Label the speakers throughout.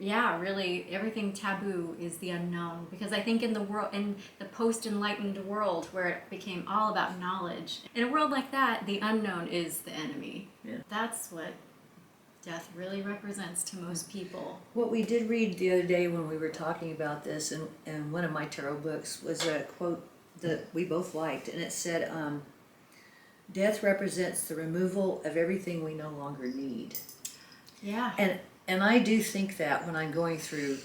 Speaker 1: Yeah, really, everything taboo is the unknown. Because I think in the post-enlightened world where it became all about knowledge, in a world like that, the unknown is the enemy.
Speaker 2: Yeah.
Speaker 1: That's what death really represents to most people.
Speaker 2: What we did read the other day when we were talking about this, and one of my tarot books, was a quote that we both liked, and it said, "Death represents the removal of everything we no longer need."
Speaker 1: Yeah.
Speaker 2: And I do think that when I'm going through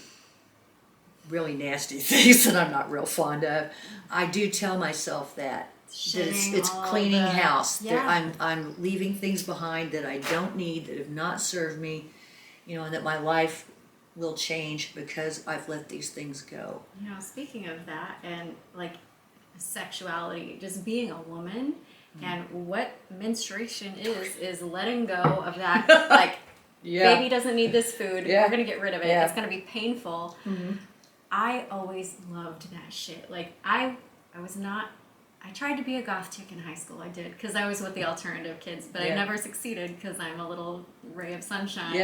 Speaker 2: really nasty things that I'm not real fond of, I do tell myself that it's cleaning house.
Speaker 1: Yeah.
Speaker 2: I'm leaving things behind that I don't need, that have not served me, and that my life will change because I've let these things go.
Speaker 1: Speaking of that, and like sexuality, just being a woman, and what menstruation is letting go of that, like, baby doesn't need this food, we're gonna get rid of it, it's gonna be painful. I always loved that shit. Like, I tried to be a goth chick in high school. I did, because I was with the alternative kids, but I never succeeded because I'm a little ray of sunshine.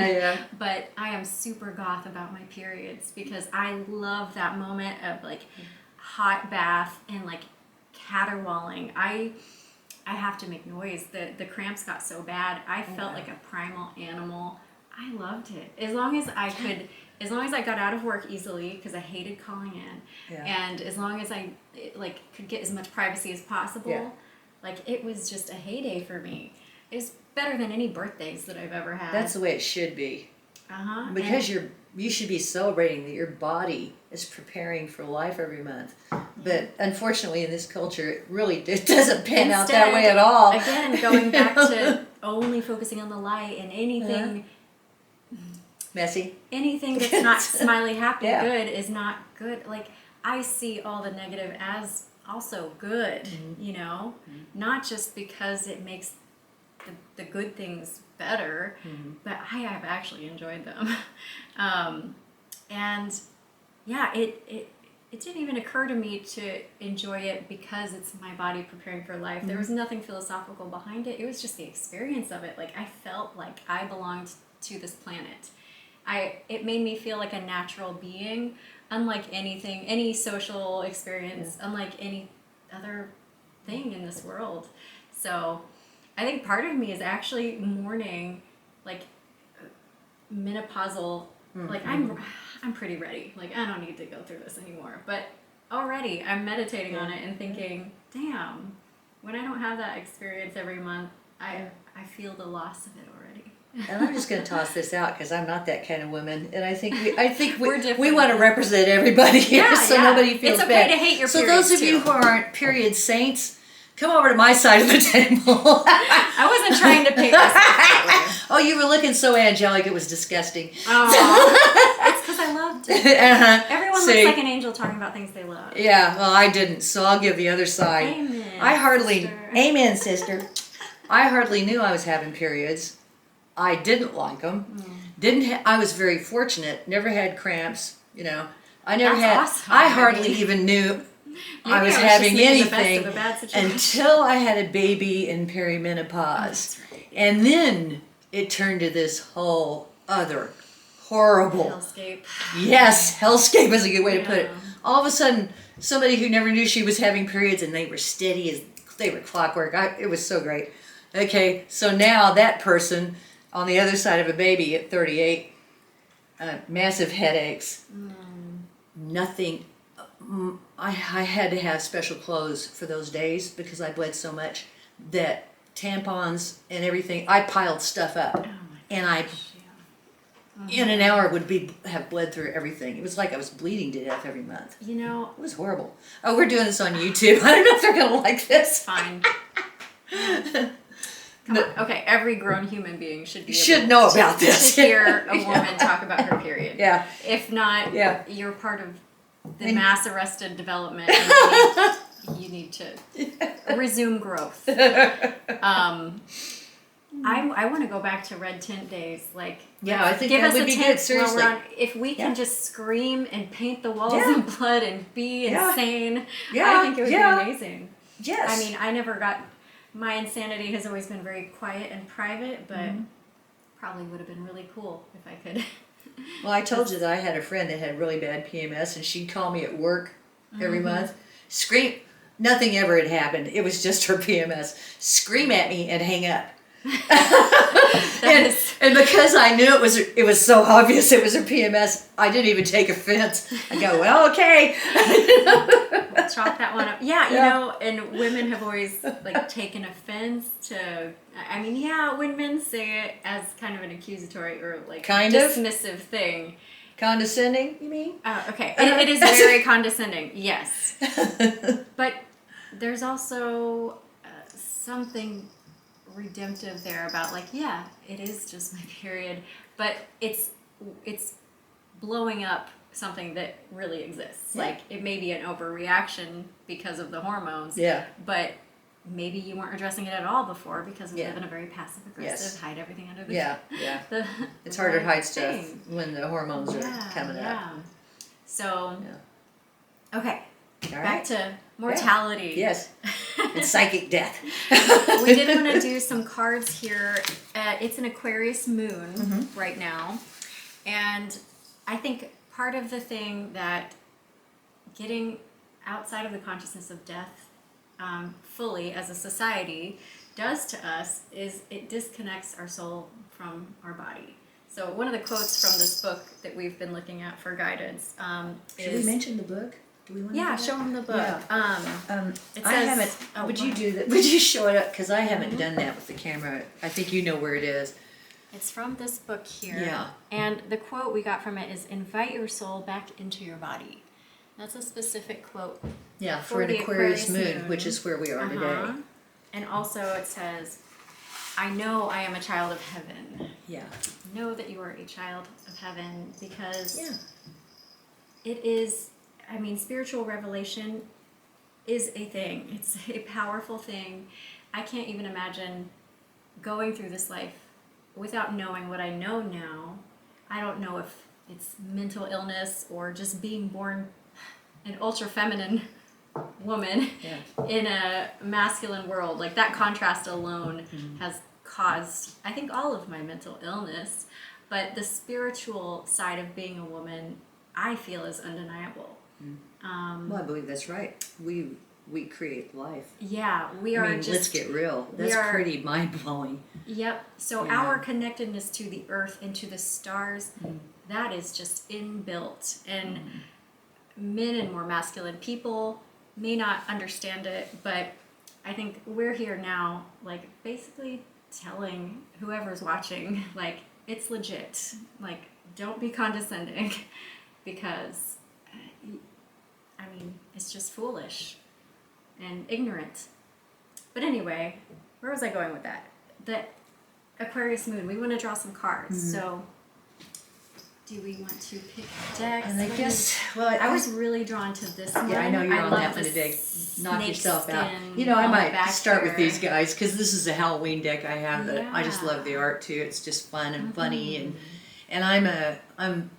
Speaker 1: But I am super goth about my periods because I love that moment of like hot bath and like caterwauling. I have to make noise. The cramps got so bad. I felt like a primal animal. I loved it. As long as I got out of work easily, because I hated calling in, and as long as I could get as much privacy as possible, like, it was just a heyday for me. It was better than any birthdays that I've ever had.
Speaker 2: That's the way it should be. Because you should be celebrating that your body is preparing for life every month. But unfortunately, in this culture, it doesn't pan out that way at all.
Speaker 1: Again, going back to only focusing on the light, and anything
Speaker 2: messy.
Speaker 1: Anything that's not smiley, happy, good is not good. Like, I see all the negative as also good, not just because it makes the good things better, but I have actually enjoyed them. And yeah, it didn't even occur to me to enjoy it because it's my body preparing for life. There was nothing philosophical behind it. It was just the experience of it. Like, I felt like I belonged to this planet. It made me feel like a natural being, unlike any social experience, unlike any other thing in this world. So I think part of me is actually mourning, like, menopausal, like, I'm pretty ready. Like, I don't need to go through this anymore. But already I'm meditating on it and thinking, damn, when I don't have that experience every month, I feel the loss of it already.
Speaker 2: And I'm just going to toss this out because I'm not that kind of woman, and I think we
Speaker 1: we
Speaker 2: want to represent everybody here, nobody feels bad.
Speaker 1: It's okay to hate your periods.
Speaker 2: So those of you who aren't period saints, come over to my side of the table.
Speaker 1: I wasn't trying to paint myself that way.
Speaker 2: Oh, you were looking so angelic; it was disgusting.
Speaker 1: Oh, it's because I loved it. Everyone looks like an angel talking about things they love.
Speaker 2: Yeah, well, I didn't, so I'll give the other side.
Speaker 1: Amen.
Speaker 2: Amen, sister. I hardly knew I was having periods. I didn't like them. I was very fortunate. Never had cramps. I never had.
Speaker 1: Awesome.
Speaker 2: I hardly even knew I was having anything until I had a baby in perimenopause, and then it turned to this whole other horrible
Speaker 1: hellscape.
Speaker 2: Yes, hellscape is a good way to put it. All of a sudden, somebody who never knew she was having periods, and they were steady as they were clockwork. It was so great. Okay, so now that person on the other side of a baby at 38, massive headaches, nothing. I had to have special clothes for those days because I bled so much that tampons and everything, I piled stuff up, and in an hour would have bled through everything. It was like I was bleeding to death every month. It was horrible. Oh, we're doing this on YouTube. I don't know if they're gonna like this.
Speaker 1: Fine. Okay, every grown human being should
Speaker 2: know about this.
Speaker 1: To hear a woman talk about her period.
Speaker 2: Yeah.
Speaker 1: If not, you're part of the mass arrested development. And you need to resume growth. I want to go back to red tint days. Like,
Speaker 2: I think that would be good. Seriously,
Speaker 1: if we can just scream and paint the walls in blood and be insane,
Speaker 2: I
Speaker 1: think it would be amazing.
Speaker 2: Yes.
Speaker 1: I mean, I never got. My insanity has always been very quiet and private, but probably would have been really cool if I could
Speaker 2: Well, I told you that I had a friend that had really bad PMS, and she'd call me at work every month, scream. Nothing ever had happened. It was just her PMS. Scream at me and hang up. and because I knew it was so obvious it was her PMS, I didn't even take offense. I go, well, okay.
Speaker 1: We'll chalk that one up. Yeah, you know, and women have always like taken offense to. I mean, yeah, when men say it as kind of an accusatory or like dismissive thing.
Speaker 2: Condescending, you mean?
Speaker 1: Okay. It is very condescending, yes. But there's also something redemptive there about like, yeah, it is just my period, but it's blowing up something that really exists.
Speaker 2: Yeah.
Speaker 1: Like, it may be an overreaction because of the hormones.
Speaker 2: Yeah.
Speaker 1: But maybe you weren't addressing it at all before because we live in a very passive aggressive, hide everything under the
Speaker 2: it's harder to hide
Speaker 1: thing.
Speaker 2: stuff when the hormones are coming up.
Speaker 1: So, okay,
Speaker 2: all
Speaker 1: back
Speaker 2: right.
Speaker 1: to mortality.
Speaker 2: Yes, and psychic death.
Speaker 1: We did want to do some cards here. It's an Aquarius moon right now, and I think part of the thing that getting outside of the consciousness of death fully as a society does to us is it disconnects our soul from our body. So one of the quotes from this book that we've been looking at for guidance
Speaker 2: Should we mention the book? Do we want to
Speaker 1: show them the book.
Speaker 2: Yeah.
Speaker 1: It
Speaker 2: I
Speaker 1: says,
Speaker 2: haven't. Would you do that? Would you show it up? Because I haven't done that with the camera. I think you know where it is.
Speaker 1: It's from this book here.
Speaker 2: Yeah.
Speaker 1: And the quote we got from it is, "Invite your soul back into your body." That's a specific quote.
Speaker 2: Yeah, for an Aquarius moon, which is where we are today.
Speaker 1: And also it says, "I know I am a child of heaven."
Speaker 2: Yeah.
Speaker 1: Know that you are a child of heaven because it is, I mean, spiritual revelation is a thing. It's a powerful thing. I can't even imagine going through this life without knowing what I know now. I don't know if it's mental illness or just being born an ultra feminine woman in a masculine world. Like, that contrast alone has caused, I think, all of my mental illness. But the spiritual side of being a woman, I feel, is undeniable.
Speaker 2: Well, I believe that's right. We create life.
Speaker 1: Yeah, we are.
Speaker 2: Let's get real. That's pretty mind blowing.
Speaker 1: Yep. So our connectedness to the earth and to the stars, that is just inbuilt. And men and more masculine people may not understand it, but I think we're here now, like, basically telling whoever's watching, like, it's legit. Like, don't be condescending because, I mean, it's just foolish and ignorant. But anyway, where was I going with that? The Aquarius moon, we want to draw some cards. So do we want to pick decks?
Speaker 2: And I guess,
Speaker 1: I was really drawn to this one.
Speaker 2: Yeah, I know you're on that one today. Knock yourself out. You know, I might start with these guys because this is a Halloween deck I have that I just love the art too. It's just fun and funny, and I'm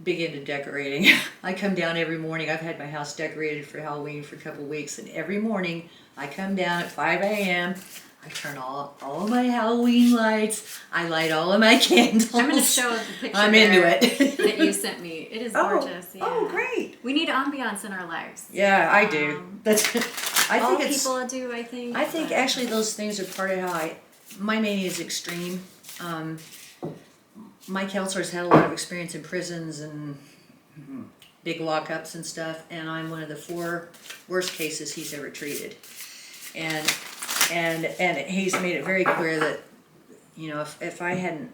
Speaker 2: big into decorating. I come down every morning. I've had my house decorated for Halloween for a couple of weeks, and every morning I come down at 5 a.m. I turn all of my Halloween lights. I light all of my candles.
Speaker 1: I'm going to show the picture
Speaker 2: I'm into it.
Speaker 1: that you sent me. It is gorgeous. Yeah.
Speaker 2: Oh, great.
Speaker 1: We need ambiance in our lives.
Speaker 2: Yeah, I do. I
Speaker 1: all
Speaker 2: think
Speaker 1: people do, I think.
Speaker 2: I think actually those things are part of how my mania is extreme. My counselor's had a lot of experience in prisons and big lockups and stuff, and I'm one of the 4 worst cases he's ever treated. And he's made it very clear that, you know, if I hadn't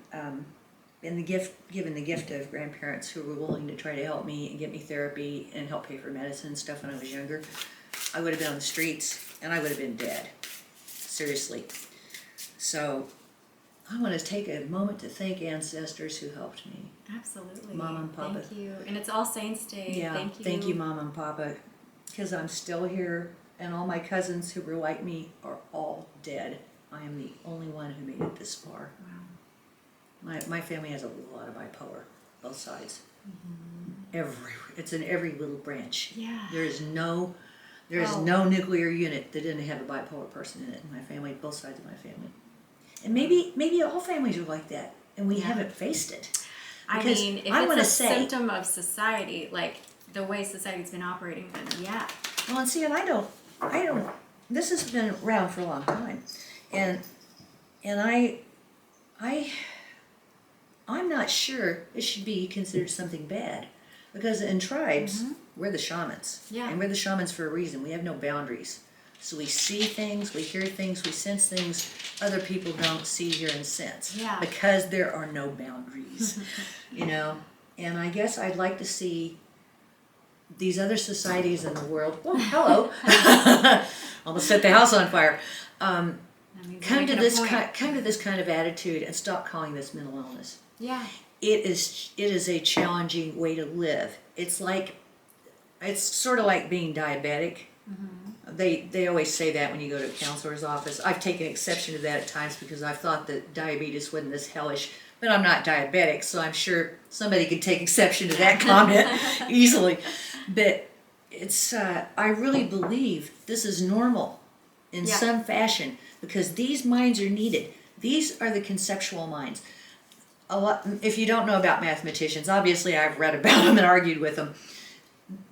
Speaker 2: given the gift of grandparents who were willing to try to help me and get me therapy and help pay for medicine and stuff when I was younger, I would have been on the streets and I would have been dead. Seriously. So I want to take a moment to thank ancestors who helped me.
Speaker 1: Absolutely.
Speaker 2: Mom and Papa.
Speaker 1: Thank you. And it's All Saints Day.
Speaker 2: Yeah, thank you, Mom and Papa, because I'm still here, and all my cousins who were like me are all dead. I am the only one who made it this far. Wow. My family has a lot of bipolar, both sides. It's in every little branch.
Speaker 1: Yeah.
Speaker 2: There's no nuclear unit that didn't have a bipolar person in it in my family, both sides of my family. And maybe all families are like that, and we haven't faced it.
Speaker 1: I
Speaker 2: Because
Speaker 1: mean, if
Speaker 2: I wanna
Speaker 1: it's a
Speaker 2: say-
Speaker 1: symptom of society, like the way society's been operating, then yeah.
Speaker 2: Well, and see, and I don't, this has been around for a long time. And I'm not sure it should be considered something bad. Because in tribes, we're the shamans.
Speaker 1: Yeah.
Speaker 2: And we're the shamans for a reason. We have no boundaries. So we see things, we hear things, we sense things other people don't see, hear, and sense.
Speaker 1: Yeah.
Speaker 2: Because there are no boundaries, you know? And I guess I'd like to see these other societies in the world, oh, hello, almost set the house on fire,
Speaker 1: That means
Speaker 2: come to
Speaker 1: making a
Speaker 2: this
Speaker 1: point.
Speaker 2: come to this kind of attitude and stop calling this mental illness.
Speaker 1: Yeah.
Speaker 2: It is a challenging way to live. It's sort of like being diabetic. They always say that when you go to a counselor's office. I've taken exception to that at times because I've thought that diabetes wasn't this hellish, but I'm not diabetic, so I'm sure somebody could take exception to that comment easily. But it's I really believe this is normal in
Speaker 1: Yeah.
Speaker 2: some fashion because these minds are needed. These are the conceptual minds. A lot, if you don't know about mathematicians, obviously I've read about them and argued with them.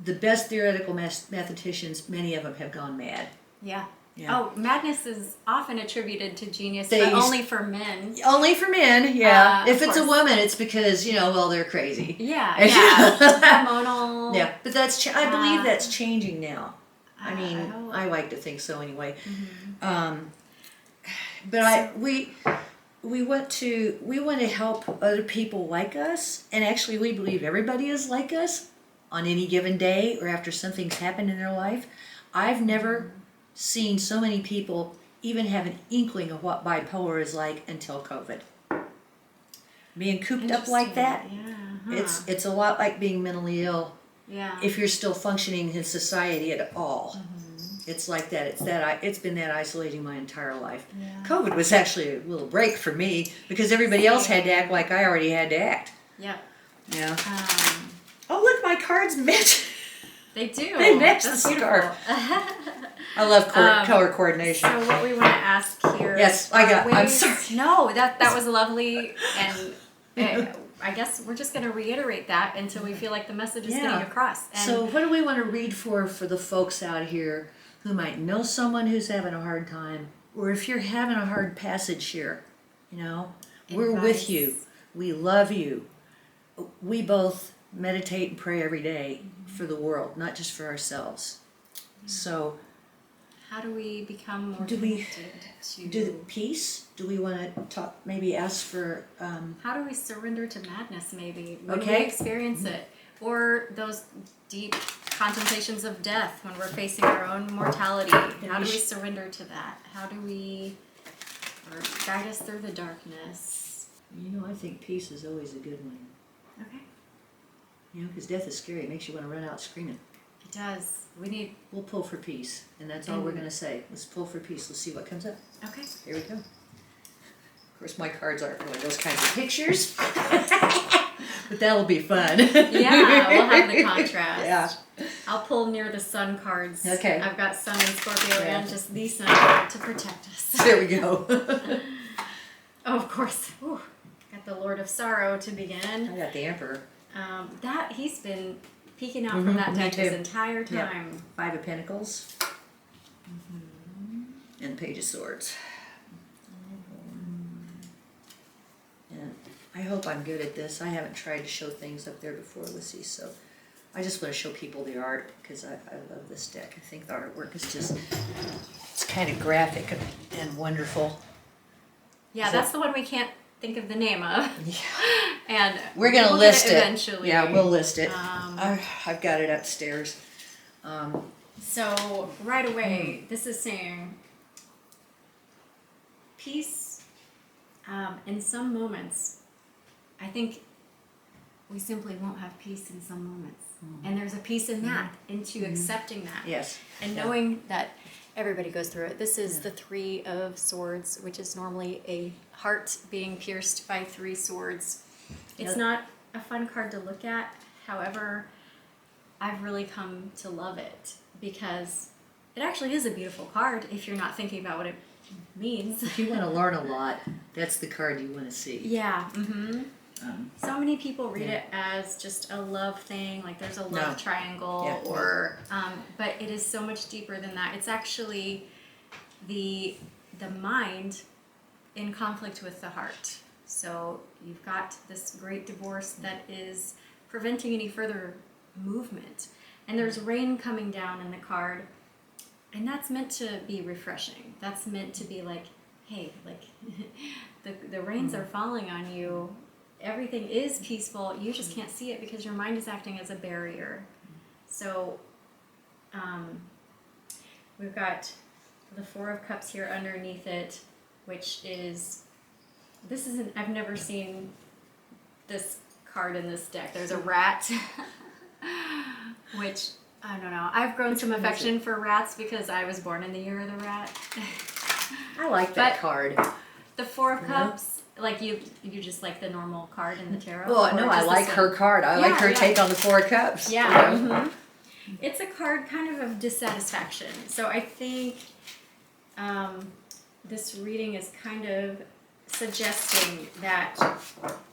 Speaker 2: The best theoretical mathematicians, many of them have gone mad.
Speaker 1: Yeah.
Speaker 2: Yeah.
Speaker 1: Oh, madness is often attributed to genius,
Speaker 2: They
Speaker 1: but
Speaker 2: use-
Speaker 1: only for men.
Speaker 2: Only for men, yeah. If
Speaker 1: Of
Speaker 2: it's a
Speaker 1: course.
Speaker 2: woman, it's because, well, they're crazy.
Speaker 1: Yeah, yeah. Hormonal.
Speaker 2: Yeah, but I believe
Speaker 1: Uh,
Speaker 2: that's changing now. I
Speaker 1: I
Speaker 2: mean,
Speaker 1: hope.
Speaker 2: I like to think so anyway. But we want to help other people like us, and actually we believe everybody is like us on any given day or after something's happened in their life. I've never seen so many people even have an inkling of what bipolar is like until COVID. Being cooped up like that,
Speaker 1: Yeah.
Speaker 2: it's a lot like being mentally ill
Speaker 1: Yeah.
Speaker 2: if you're still functioning in society at all. It's like that. It's been that isolating my entire life.
Speaker 1: Yeah.
Speaker 2: COVID was actually a little break for me because everybody else had to act like I already had to act.
Speaker 1: Yeah.
Speaker 2: Yeah.
Speaker 1: Um,
Speaker 2: Oh, look, my cards match.
Speaker 1: they do.
Speaker 2: They match
Speaker 1: That's
Speaker 2: the
Speaker 1: beautiful.
Speaker 2: I love
Speaker 1: Um,
Speaker 2: color coordination.
Speaker 1: So what we want to ask here.
Speaker 2: Yes,
Speaker 1: are
Speaker 2: I'm
Speaker 1: ways-
Speaker 2: sorry.
Speaker 1: No, that was lovely, and I guess we're just going to reiterate that until we feel like the message is
Speaker 2: Yeah.
Speaker 1: getting across. And
Speaker 2: So what do we want to read for the folks out here who might know someone who's having a hard time, or if you're having a hard passage here, we're
Speaker 1: Advice.
Speaker 2: with you. We love you. We both meditate and pray every day for the world, not just for ourselves. So
Speaker 1: how do we become more
Speaker 2: Do we
Speaker 1: connected to?
Speaker 2: do the peace? Do we want to talk? Maybe ask for.
Speaker 1: How do we surrender to madness? Maybe when we
Speaker 2: Okay.
Speaker 1: experience it, or those deep contemplations of death when we're facing our own mortality. How do we surrender to that? How do we, or guide us through the darkness?
Speaker 2: I think peace is always a good one.
Speaker 1: Okay,
Speaker 2: Because death is scary. It makes you want to run out screaming.
Speaker 1: it does. We need.
Speaker 2: We'll pull for peace, and that's all we're going to say. Let's pull for peace. Let's see what comes up.
Speaker 1: Okay.
Speaker 2: Here we go. Of course, my cards aren't really those kinds of pictures, but that'll be fun.
Speaker 1: Yeah, we'll have the contrast.
Speaker 2: Yeah.
Speaker 1: I'll pull near the sun cards.
Speaker 2: Okay.
Speaker 1: I've got sun and Scorpio
Speaker 2: Yeah.
Speaker 1: and just the sun card to protect us.
Speaker 2: There we go.
Speaker 1: Oh, of course. Ooh, got the Lord of Sorrow to begin.
Speaker 2: I got the Emperor.
Speaker 1: That he's been peeking out
Speaker 2: Mhm,
Speaker 1: from that
Speaker 2: me
Speaker 1: deck this
Speaker 2: too.
Speaker 1: entire
Speaker 2: Yeah.
Speaker 1: time.
Speaker 2: Five of Pentacles. And Page of Swords. And I hope I'm good at this. I haven't tried to show things up there before, Lissy, so I just want to show people the art because I love this deck. I think the artwork is it's kind of graphic and wonderful.
Speaker 1: Yeah,
Speaker 2: So-
Speaker 1: that's the one we can't think of the name of.
Speaker 2: Yeah.
Speaker 1: And
Speaker 2: We're going to
Speaker 1: we'll get
Speaker 2: list it.
Speaker 1: eventually.
Speaker 2: Yeah, we'll list it.
Speaker 1: Um,
Speaker 2: I've got it upstairs.
Speaker 1: So right away, this is saying peace. In some moments, I think we simply won't have peace in some moments, and there's a peace in that, into accepting that,
Speaker 2: Yes.
Speaker 1: and
Speaker 2: Yeah.
Speaker 1: knowing that everybody goes through it. This is the Three of Swords, which is normally a heart being pierced by three swords. It's
Speaker 2: Yep.
Speaker 1: not a fun card to look at. However, I've really come to love it because it actually is a beautiful card if you're not thinking about what it means.
Speaker 2: If you want to learn a lot, that's the card you want to see.
Speaker 1: Yeah. Mm-hmm. So many people read it as just a love thing, like there's a love
Speaker 2: No.
Speaker 1: triangle,
Speaker 2: Yeah.
Speaker 1: or but it is so much deeper than that. It's actually the mind in conflict with the heart. So you've got this great divorce that is preventing any further movement, and there's rain coming down in the card, and that's meant to be refreshing. That's meant to be like, hey, like the rains are falling on you. Everything is peaceful. You just can't see it because your mind is acting as a barrier. So we've got the Four of Cups here underneath it, which is, I've never seen this card in this deck. There's a rat, which, I don't know. I've grown some affection for rats because I was born in the year of the rat.
Speaker 2: I like that card.
Speaker 1: The Four of Cups, like you just like the normal card in the tarot?
Speaker 2: Well, no, I like her card. I like her take on the Four of Cups.
Speaker 1: Yeah. You know? It's a card kind of dissatisfaction. So I think this reading is kind of suggesting that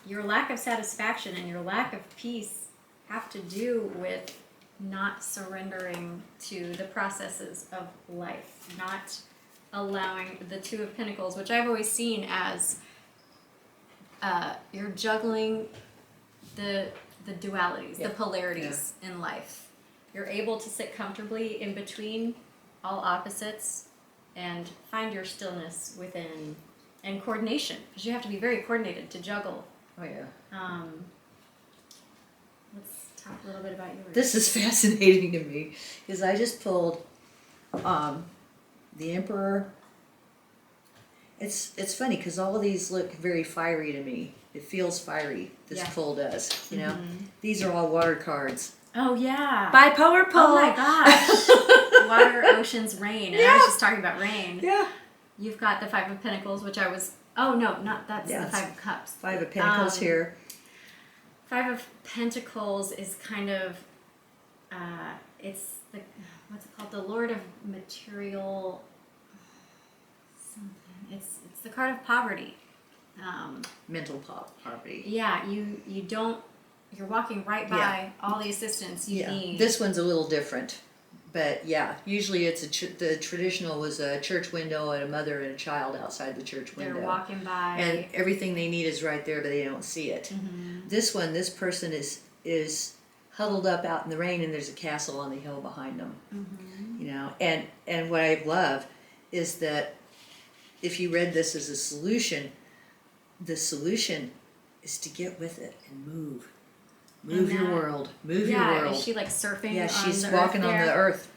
Speaker 1: your lack of satisfaction and your lack of peace have to do with not surrendering to the processes of life, not allowing the Two of Pentacles, which I've always seen as you're juggling the dualities, the polarities in life. You're able to sit comfortably in between all opposites and find your stillness within, and coordination, because you have to be very coordinated to juggle.
Speaker 2: Oh, yeah.
Speaker 1: Let's talk a little bit about yours.
Speaker 2: This is fascinating to me, because I just pulled the Emperor. It's funny, because all of these look very fiery to me. It feels fiery, this pull does, you know? These are all water cards.
Speaker 1: Oh, yeah.
Speaker 2: Bipolar pull.
Speaker 1: Oh, my gosh. Water, oceans, rain. And I was just talking about rain.
Speaker 2: Yeah.
Speaker 1: You've got the Five of Pentacles, which I was... Oh, no, not that's the Five of Cups.
Speaker 2: Five of Pentacles here.
Speaker 1: Five of Pentacles is kind of... it's the... What's it called? The Lord of Material... something. It's the card of poverty.
Speaker 2: Mental poverty.
Speaker 1: Yeah, you don't... You're walking right by all the assistance you need.
Speaker 2: This one's a little different, but usually it's the traditional was a church window and a mother and a child outside the church window.
Speaker 1: They're walking by,
Speaker 2: and everything they need is right there, but they don't see it. This person is huddled up out in the rain, and there's a castle on the hill behind them. You know, and what I love is that if you read this as a solution, the solution is to get with it and move. Move your world. Move your world.
Speaker 1: Is she like surfing?
Speaker 2: Yeah, she's
Speaker 1: on
Speaker 2: walking on the earth.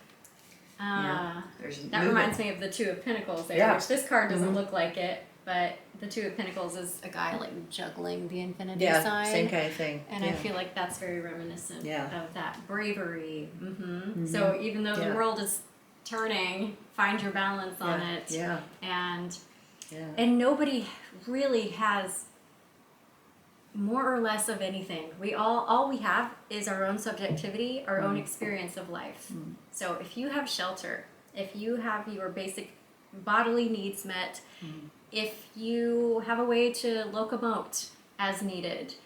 Speaker 1: That
Speaker 2: movement.
Speaker 1: reminds me of the Two of Pentacles there, which this card doesn't look like it, but the Two of Pentacles is a guy like juggling the infinity sign.
Speaker 2: Same kind of thing.
Speaker 1: And I feel like that's very reminiscent of that bravery.
Speaker 2: Mm-hmm.
Speaker 1: So even though the world is turning, find your balance on it.
Speaker 2: Yeah.
Speaker 1: And nobody really has more or less of anything. We all we have is our own subjectivity, our own experience of life. So if you have shelter, if you have your basic bodily needs met, if you have a way to locomote as needed,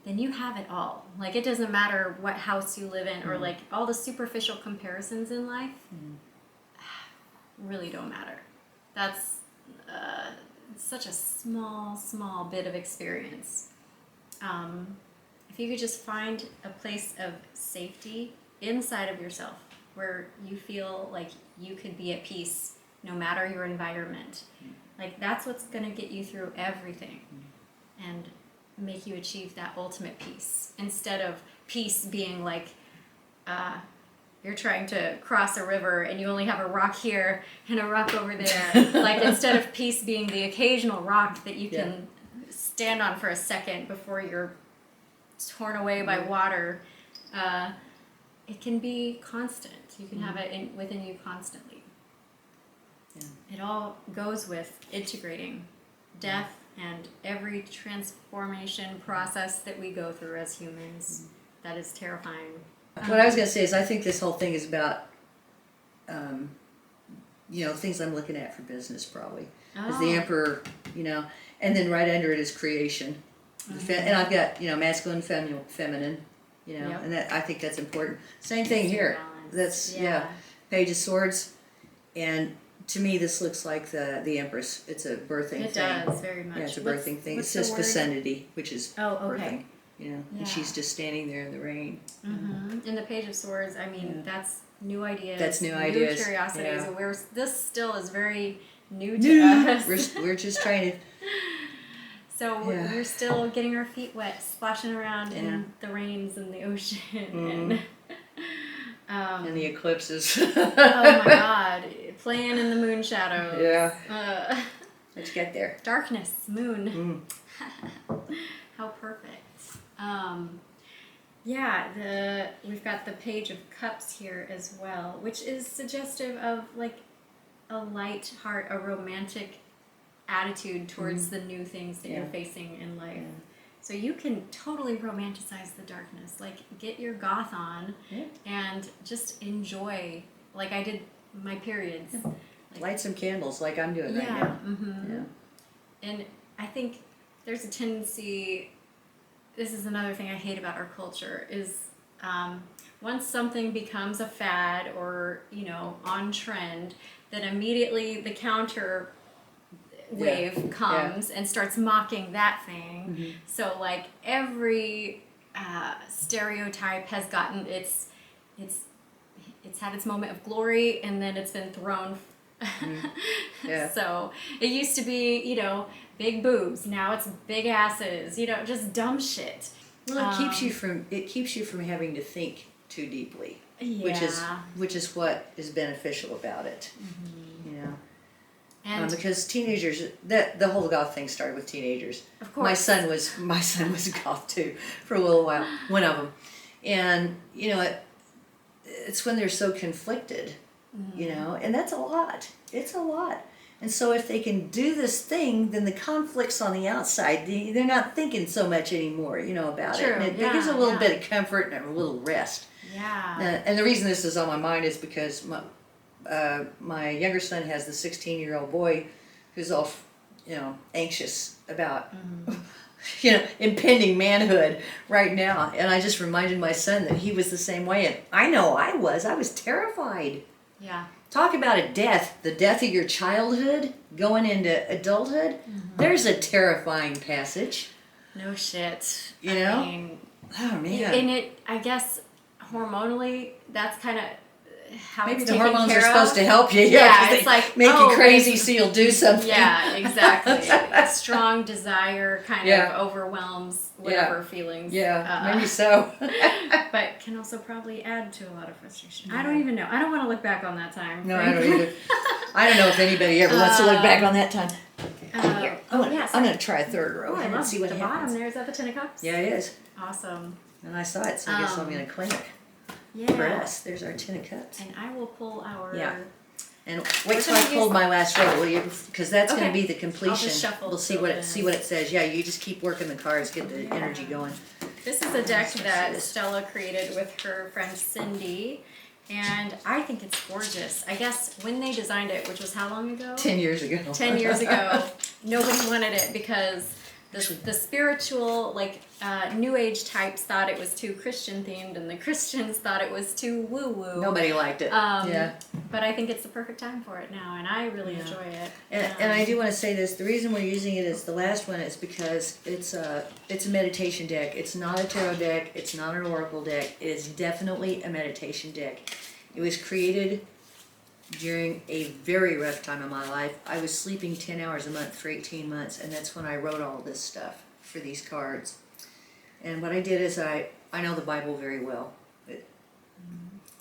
Speaker 1: then you have it all. Like, it doesn't matter what house you live in or like all the superficial comparisons in life really don't matter. That's such a small bit of experience. If you could just find a place of safety inside of yourself where you feel like you could be at peace no matter your environment, like that's what's going to get you through everything and make you achieve that ultimate peace, instead of peace being like you're trying to cross a river and you only have a rock here and a rock over there. Like, instead of peace being the occasional rock that you can stand on for a second before you're torn away by water, it can be constant. You can have it within you constantly. It all goes with integrating death and every transformation process that we go through as humans. That is terrifying.
Speaker 2: What I was going to say is I think this whole thing is about, things I'm looking at for business probably. As the Emperor, and then right under it is creation. And I've got, masculine, feminine,
Speaker 1: Yep.
Speaker 2: and I think that's important. Same thing here.
Speaker 1: Balance.
Speaker 2: That's Page of Swords, and to me this looks like the Empress. It's a birthing
Speaker 1: It
Speaker 2: thing.
Speaker 1: does very much.
Speaker 2: Yeah, it's a birthing thing. It
Speaker 1: what's
Speaker 2: says
Speaker 1: the word?
Speaker 2: vicinity, which is
Speaker 1: Oh, okay.
Speaker 2: birthing. And she's just standing there in the rain.
Speaker 1: In the Page of Swords, I mean, that's new ideas.
Speaker 2: That's new ideas.
Speaker 1: Curiosities.
Speaker 2: Yeah.
Speaker 1: And this still is very new to us.
Speaker 2: We're just trying to.
Speaker 1: So we're still getting our feet wet, splashing around in the rains and the ocean,
Speaker 2: And the eclipses.
Speaker 1: oh my God, playing in the moon shadows.
Speaker 2: Yeah. Let's get there.
Speaker 1: Darkness, moon. How perfect. We've got the Page of Cups here as well, which is suggestive of like a light heart, a romantic attitude towards the new things that you're facing in life. So you can totally romanticize the darkness. Like, get your goth on and just enjoy, like I did my periods.
Speaker 2: Yeah. Light some candles like I'm doing right now.
Speaker 1: And I think there's a tendency, this is another thing I hate about our culture, is once something becomes a fad or, on trend, then immediately the counter wave comes and starts mocking that thing. So like every stereotype has gotten it's had its moment of glory and then it's been thrown. So it used to be, big boobs, now it's big asses, just dumb shit.
Speaker 2: Well, it keeps you from having to think too deeply, which is what is beneficial about it.
Speaker 1: And
Speaker 2: because teenagers, the whole goth thing started with teenagers.
Speaker 1: Of course.
Speaker 2: My son was goth too for a little while. One of them, and it's when they're so conflicted, and that's a lot. It's a lot. And so if they can do this thing, then the conflicts on the outside, they're not thinking so much anymore, about it. And it gives a little bit of comfort and a little rest.
Speaker 1: Yeah.
Speaker 2: And the reason this is on my mind is because my younger son has the 16-year-old boy who's all, anxious about, impending manhood right now. And I just reminded my son that he was the same way. And I know I was terrified.
Speaker 1: Yeah.
Speaker 2: Talk about the death of your childhood going into adulthood. There's a terrifying passage.
Speaker 1: No shit.
Speaker 2: I mean, oh man.
Speaker 1: And I guess hormonally, that's kind of how
Speaker 2: maybe
Speaker 1: it's
Speaker 2: the
Speaker 1: taken
Speaker 2: hormones
Speaker 1: care
Speaker 2: are supposed
Speaker 1: of.
Speaker 2: to help you.
Speaker 1: Yeah, it's like
Speaker 2: make you crazy, so you'll do something.
Speaker 1: Yeah, exactly. Strong desire kind of overwhelms whatever feelings.
Speaker 2: Yeah, maybe so.
Speaker 1: But can also probably add to a lot of frustration. I don't even know. I don't want to look back on that time.
Speaker 2: No, I don't either. I don't know if anybody ever wants to look back on that time. Here, I'm going to try a third row
Speaker 1: I
Speaker 2: and
Speaker 1: love
Speaker 2: see what
Speaker 1: the
Speaker 2: happens.
Speaker 1: bottom there. Is that the Ten of Cups?
Speaker 2: Yeah, it is.
Speaker 1: Awesome.
Speaker 2: And I saw it, so I guess I'm going to claim it.
Speaker 1: Yeah.
Speaker 2: For us. There's our Ten of Cups.
Speaker 1: And I will pull our...
Speaker 2: Yeah. And wait till I pulled my last row, will you? Because that's going to be the completion.
Speaker 1: I'll just shuffle
Speaker 2: we'll see what it says. Yeah, you just keep working the cards, get the energy going.
Speaker 1: This is a deck that Stella created with her friend Cindy, and I think it's gorgeous. I guess when they designed it, which was how long ago?
Speaker 2: 10 years ago.
Speaker 1: 10 years ago, nobody wanted it because the spiritual, New Age types thought it was too Christian themed, and the Christians thought it was too woo woo.
Speaker 2: Nobody liked it.
Speaker 1: But I think it's the perfect time for it now, and I really enjoy it.
Speaker 2: And I do want to say this: the reason we're using it as the last one is because it's a meditation deck. It's not a tarot deck. It's not an oracle deck. It is definitely a meditation deck. It was created during a very rough time in my life. I was sleeping 10 hours a month for 18 months, and that's when I wrote all this stuff for these cards. And what I did is I know the Bible very well.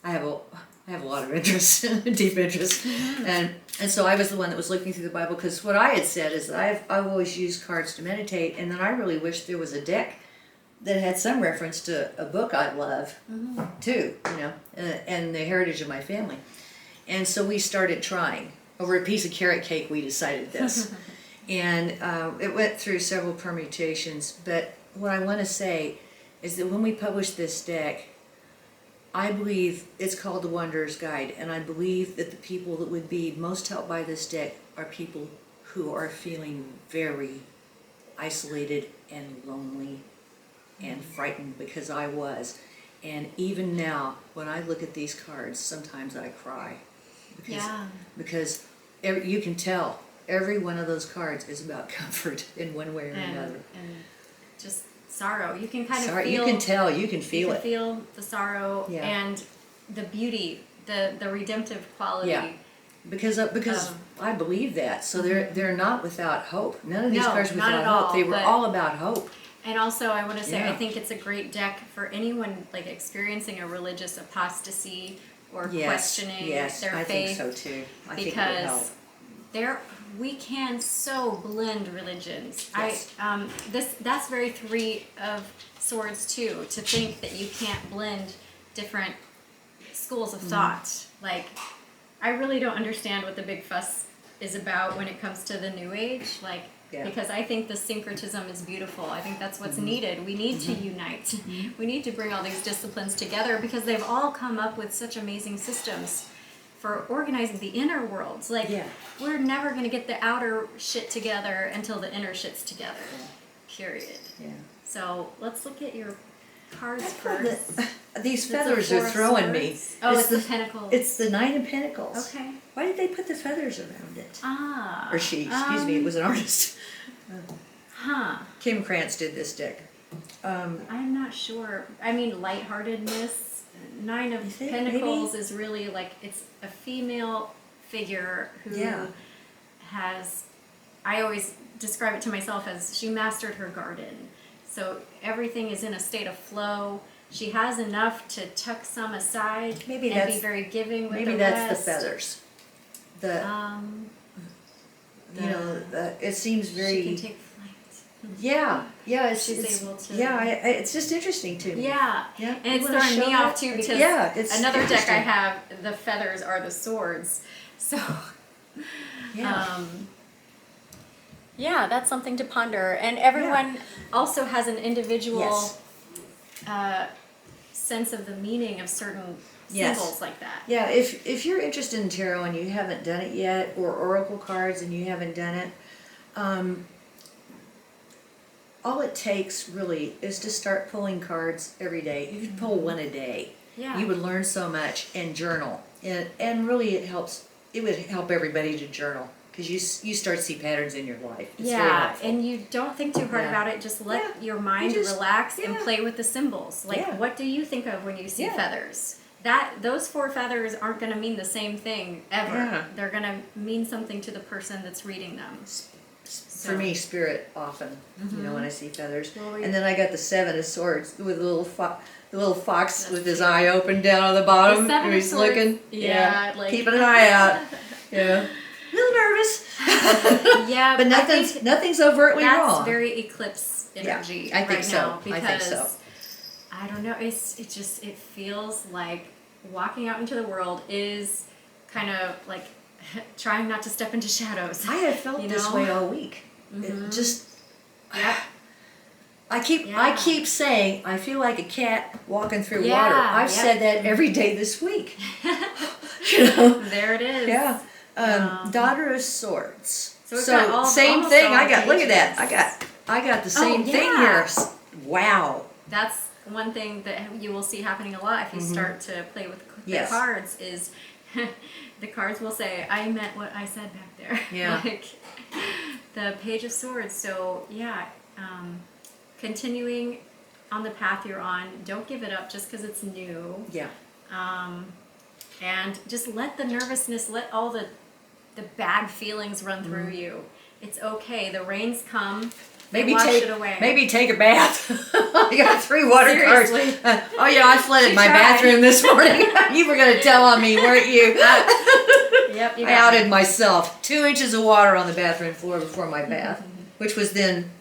Speaker 2: I have a lot of interest, deep interest, and so I was the one that was looking through the Bible, because what I had said is that I've always used cards to meditate, and then I really wish there was a deck that had some reference to a book I love too, and the heritage of my family. And so we started trying. Over a piece of carrot cake, we decided this. And it went through several permutations. But what I want to say is that when we published this deck, I believe it's called the Wanderer's Guide. And I believe that the people that would be most helped by this deck are people who are feeling very isolated and lonely and frightened, because I was. And even now, when I look at these cards, sometimes I cry. Because you can tell every one of those cards is about comfort in one way or another.
Speaker 1: And just sorrow. You can kind of feel.
Speaker 2: You can tell. You can feel it.
Speaker 1: You can feel the sorrow and the beauty, the redemptive quality.
Speaker 2: Yeah. Because I believe that. So they're not without hope. None of these cards are without hope. They were all about hope.
Speaker 1: And also, I want to say, I think it's a great deck for anyone like experiencing a religious apostasy or questioning their faith.
Speaker 2: I think so too. I think it would help.
Speaker 1: We can so blend religions.
Speaker 2: Yes.
Speaker 1: That's very Three of Swords too. To think that you can't blend different schools of thought. Like, I really don't understand what the big fuss is about when it comes to the New Age. Like. Because I think the syncretism is beautiful. I think that's what's needed. We need to unite. We need to bring all these disciplines together because they've all come up with such amazing systems for organizing the inner worlds. Like, we're never going to get the outer shit together until the inner shit's together. Period. Yeah. So let's look at your cards first.
Speaker 2: These feathers are throwing me.
Speaker 1: Oh, it's the Pentacles.
Speaker 2: It's the Nine of Pentacles.
Speaker 1: Okay.
Speaker 2: Why did they put the feathers around it? Or she, excuse me, it was an artist. Kim Krantz did this deck.
Speaker 1: I'm not sure. I mean, lightheartedness. Nine of Pentacles is really like, it's a female figure who has, I always describe it to myself as she mastered her garden. So everything is in a state of flow. She has enough to tuck some aside and be very giving with the rest.
Speaker 2: Maybe that's the feathers. It seems very.
Speaker 1: She can take flight.
Speaker 2: Yeah.
Speaker 1: She's able to.
Speaker 2: Yeah, it's just interesting to me.
Speaker 1: Yeah. And it's throwing me off too because
Speaker 2: it's
Speaker 1: another deck I have, the feathers are the swords. So. That's something to ponder. And everyone also has an individual sense of the meaning of certain symbols like that.
Speaker 2: Yeah, if you're interested in tarot and you haven't done it yet, or oracle cards and you haven't done it, all it takes really is to start pulling cards every day. You could pull one a day. Yeah. You would learn so much, and journal. And really it would help everybody to journal. Because you start to see patterns in your life. It's very helpful. And
Speaker 1: you don't think too hard about it. Just let your mind relax and play with the symbols. Like, what do you think of when you see feathers? Those 4 feathers aren't going to mean the same thing ever. Yeah. They're going to mean something to the person that's reading them.
Speaker 2: For me, spirit often. When I see feathers. And then I got the 7 of Swords with the little fox with his eye open down on the bottom. And he's looking. Keeping an eye out. Yeah. A little nervous.
Speaker 1: But
Speaker 2: nothing's overtly wrong.
Speaker 1: That's very eclipse energy
Speaker 2: I think so.
Speaker 1: now because
Speaker 2: I think so.
Speaker 1: I don't know. It feels like walking out into the world is kind of like trying not to step into shadows.
Speaker 2: I have felt this way all week. It just I keep saying I feel like a cat walking through water. I've said that every day this week.
Speaker 1: There it is.
Speaker 2: Yeah. Daughter of Swords.
Speaker 1: So
Speaker 2: same thing. Look at that. I got the same thing here. Wow.
Speaker 1: That's one thing that you will see happening a lot if you start to play with the cards is the cards will say, I meant what I said back there. Yeah. Like the Page of Swords. So continuing on the path you're on, don't give it up just because it's new. Yeah. And just let the nervousness, let all the bad feelings run through you. It's okay. The rains come. Wash it away. Maybe take a bath. I got 3 water cards. I flooded my bathroom this morning. You were going to tell on me, weren't you? Yep. I outed myself. 2 inches of water on the bathroom floor before my bath, which was then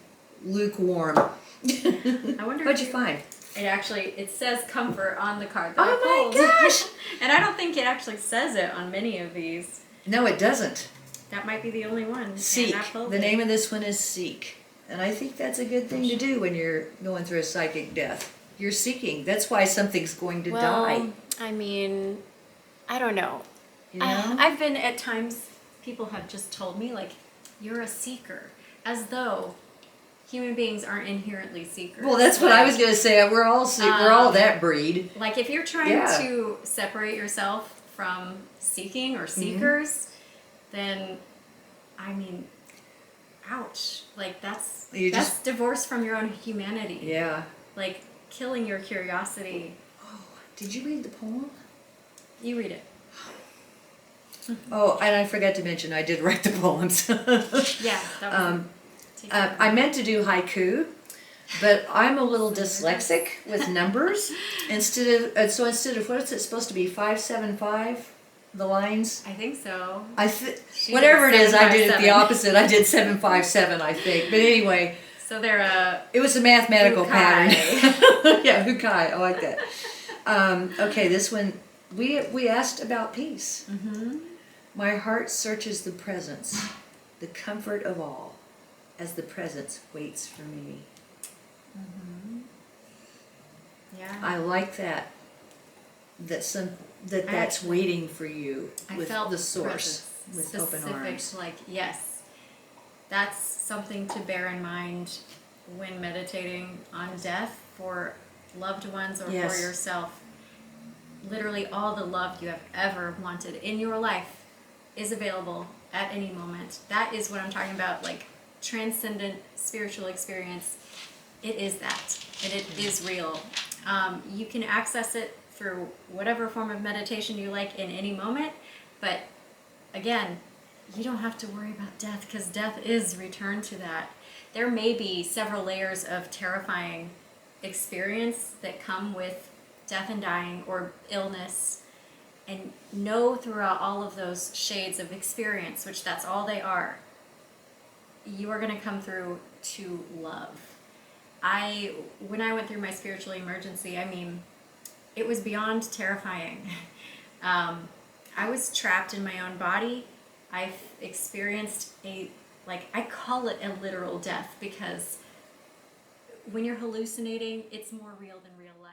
Speaker 1: lukewarm. I wonder. What'd you find? It says comfort on the card that I pulled. Oh my gosh! And I don't think it actually says it on many of these. No, it doesn't. That might be the only one. Seek. The name of this one is Seek. And I think that's a good thing to do when you're going through a psychic death. You're seeking. That's why something's going to die. I mean, I don't know. You know? I've been at times, people have just told me, like, you're a seeker. As though human beings aren't inherently seekers.
Speaker 2: Well, that's what I was gonna say. We're all that breed.
Speaker 1: Like if you're trying to separate yourself from seeking or seekers, then I mean, ouch! Like that's divorce from your own humanity.
Speaker 2: Yeah.
Speaker 1: Like killing your curiosity.
Speaker 2: Oh, did you read the poem?
Speaker 1: You read it.
Speaker 2: Oh, and I forgot to mention I did write the poems.
Speaker 1: Yeah, that was
Speaker 2: I meant to do haiku, but I'm a little dyslexic with numbers. Instead of what is it supposed to be, 575, the lines?
Speaker 1: I think so.
Speaker 2: Whatever it is, I did it the opposite. I did 757, I think. But anyway,
Speaker 1: so they're
Speaker 2: it was a mathematical
Speaker 1: hukai.
Speaker 2: pattern. Yeah, hukai. I like that. Okay, this one we asked about peace.
Speaker 1: Mm-hmm.
Speaker 2: My heart searches the presence, the comfort of all, as the presence waits for me.
Speaker 1: Mm-hmm. Yeah.
Speaker 2: I like that. That's waiting for you with the source, with open arms.
Speaker 1: Like yes, that's something to bear in mind when meditating on death for loved ones or for yourself. Literally, all the love you have ever wanted in your life is available at any moment. That is what I'm talking about, like transcendent spiritual experience. It is that, and it is real. You can access it through whatever form of meditation you like in any moment, but again, you don't have to worry about death because death is return to that. There may be several layers of terrifying experience that come with death and dying or illness, and know throughout all of those shades of experience, which that's all they are, you are going to come through to love. When I went through my spiritual emergency, I mean, it was beyond terrifying. I was trapped in my own body. I've experienced I call it a literal death because when you're hallucinating, it's more real than real life.